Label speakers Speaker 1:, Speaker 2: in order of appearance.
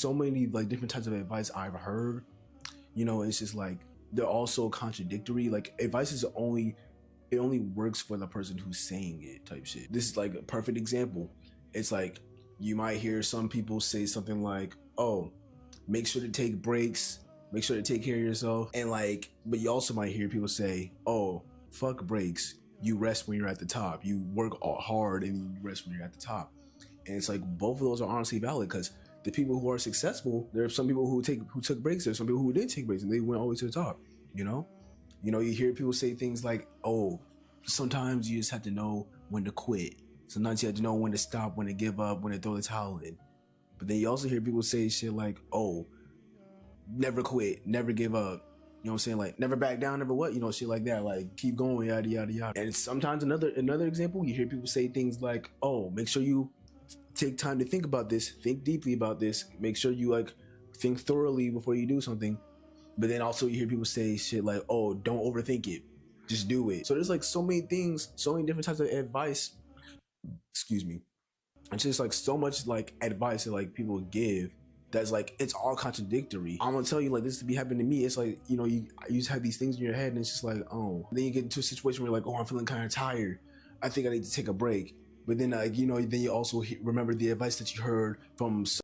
Speaker 1: so many like different types of advice I've heard. You know, it's just like they're all so contradictory. Like advice is only it only works for the person who's saying it type shit. This is like a perfect example. It's like you might hear some people say something like, "Oh, make sure to take breaks, make sure to take care of yourself," and like, but you also might hear people say, "Oh, fuck breaks. You rest when you're at the top. You work hard and you rest when you're at the top." And it's like both of those are honestly valid because the people who are successful, there are some people who took breaks. There's some people who didn't take breaks and they went all the way to the top. You know, you hear people say things like, "Oh, sometimes you just have to know when to quit. Sometimes you have to know when to stop, when to give up, when to throw the towel in." But then you also hear people say shit like, "Oh, never quit, never give up." You know what I'm saying? Like never back down, never what, shit like that. Like keep going, yada yada yada. And sometimes another example, you hear people say things like, "Oh, make sure you take time to think about this, think deeply about this, make sure you like think thoroughly before you do something." But then also you hear people say shit like, "Oh, don't overthink it, just do it." So there's like so many things, so many different types of advice. Excuse me. It's just like so much like advice that like people give that's like it's all contradictory. I'm gonna tell you, like, this to be happening to me. It's like, you just have these things in your head and it's just like, oh, then you get into a situation where you're like, "Oh, I'm feeling kind of tired, I think I need to take a break." But then then you also remember the advice that you heard from